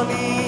Thank you.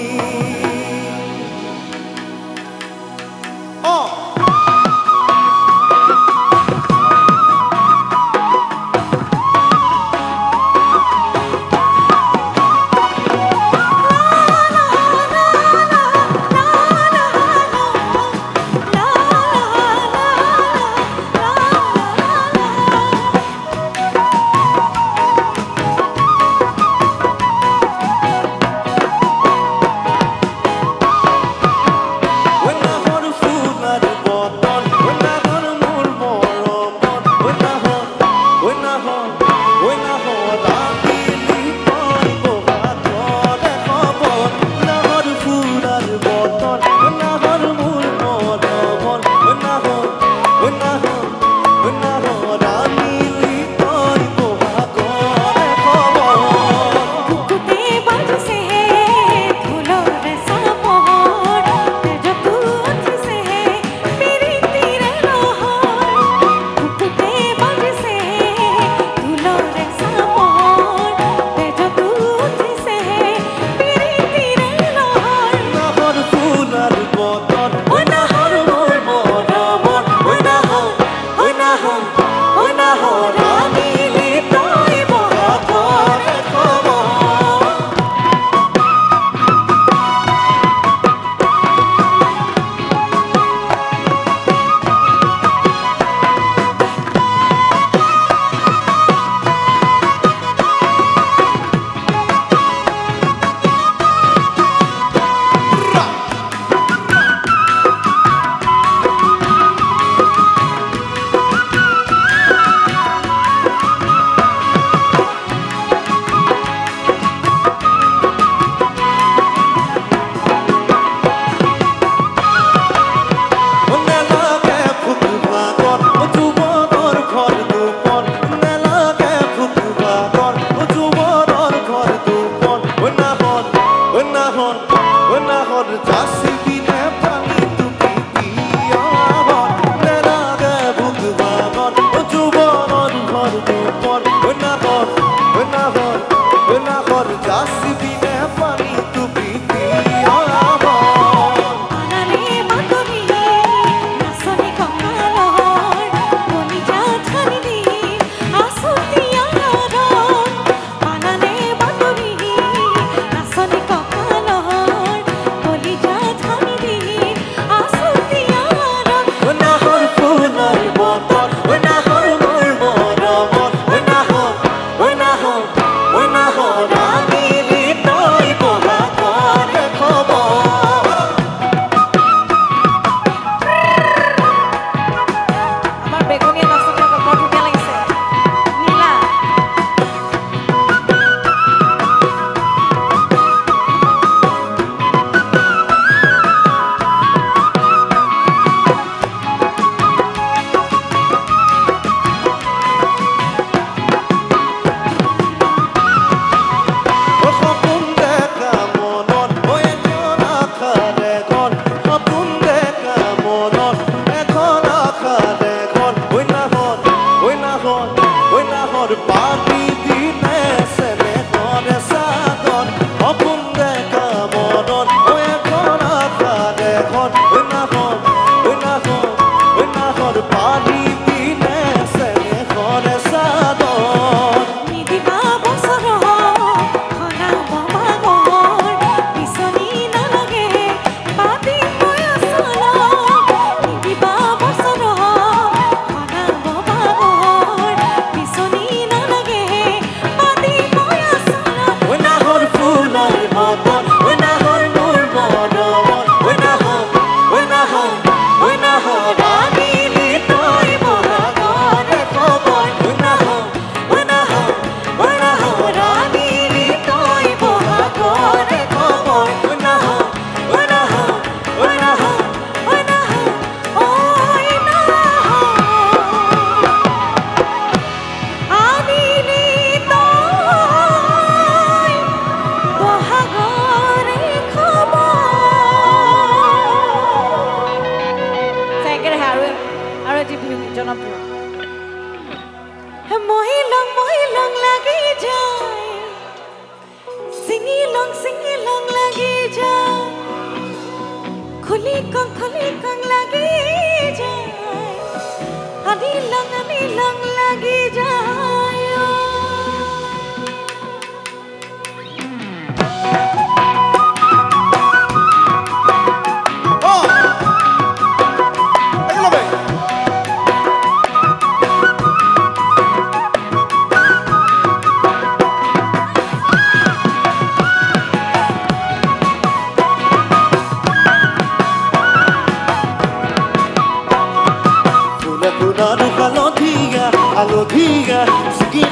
হালধীয়া হালধীয়া ছিগি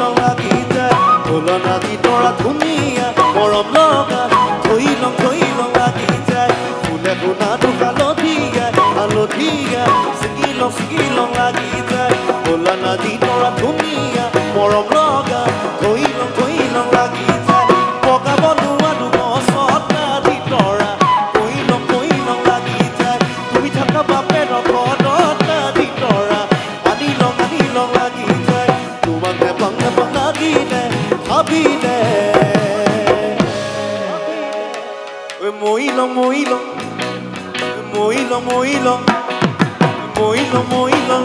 লং লাগি যায় তুলনা দি তৰা ধুনীয়া মৰম লগা থৈ লং লাগি যায় ফুলে শুনাটো হালধীয়া হালধীয়া ছিগি লং লাগি যায় তুলনা দি তৰা ধুনীয়া মৰম লগা থৈ লং লাগি যায় বগাব নোৱাৰো গছত দি তৰা থৈ লং লাগি যায় তুমি থকা বাপেৰ ঘৰত দি তৰা আনি লং লাগি যায় তোমাক নেপাং লাগিলে ভাবিলে মই লং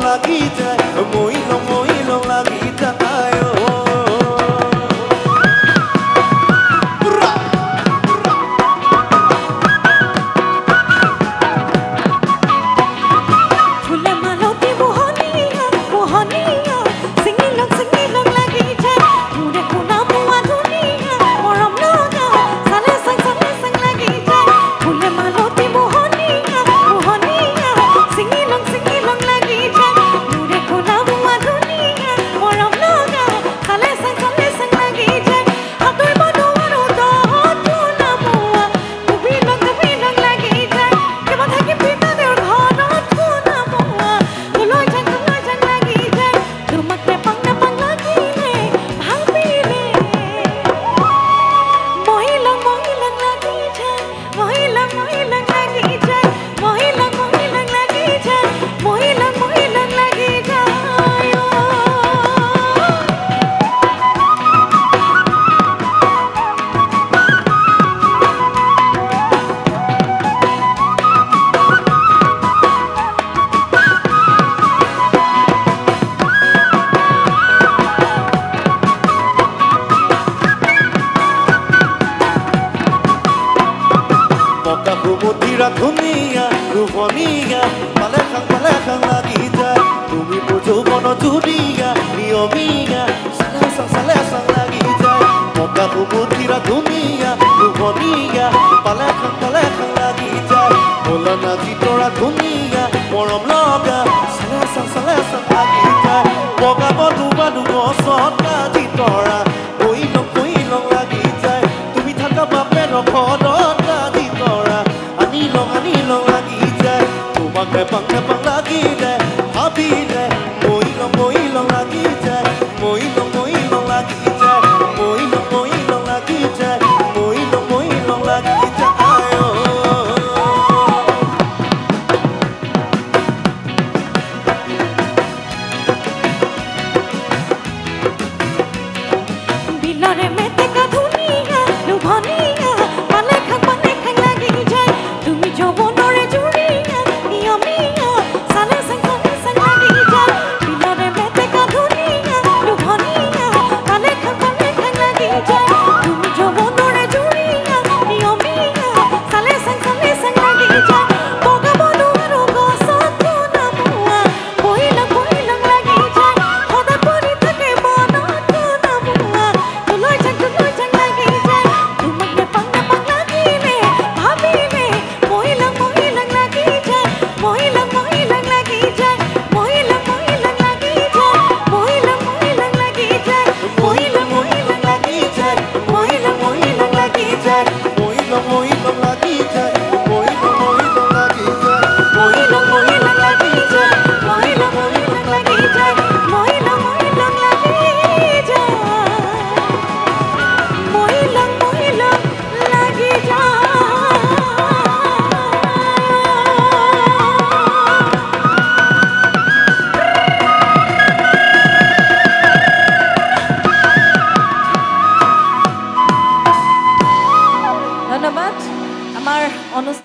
লাগি যায় মই লং লাগি যায় ধুনীয়া রূপনীয়া পালে খাং লাগি যায় তুমি যৌবন ধুনীয়া নিয়মীয়া চালে চাং লাগি যায় মকা কুমুঠিৰা ধুনীয়া ৰূপনীয়া পালে খাং লাগি যায় বলনা চিতৰা ধুনীয়া মৰম লগা চালে চাং লাগি যায় বগাব নোৱাৰো গছত দি তৰা থৈ লং লাগি যায় তুমি থকা বাপেৰ ঘৰত দি তৰা আনি লং লাগি যায় তোমাক নেপাং লাগিলে ভাবিলে মই লং লাগি যায় মই লং লাগি যায় মই লং লাগি যায় মই লং লাগি যায় বিলৰে মেটেকা ধুনীয়া লোভনীয়া পালে খাং লাগি যায় তুমি যৌবনৰে জুৰিয়া নিয়মীয়া চালে চাং লাগি যায় বিলৰে মেটেকা ধুনীয়া লোভনীয়া পালে খাং লাগি যায় তুমি যৌবনৰে জুৰিয়া নিয়মীয়া চালে চাং লাগি যায় বগাব নোৱাৰো গছত নামোৱা বহি লং লাগি যায় সদায় পৰি থাকে মনত নামোৱা তুলৈ চাং লাগি যায় তোমাক নেপাং লাগিলে ভাবিলে মই লং লাগি যায় মই লং লাগি যায় মই লং লাগি যায় মই লং লাগি যায় মই লং লাগি যায় মই লং লাগি যায় মই লং লাগি যায় মই লং লাগি যায় মই লং লাগি যায় মই লং লাগি যায় মই লং লাগি যায় মই লং লাগি যায় ধন্যবাদ আমাৰ অনুষ্ঠান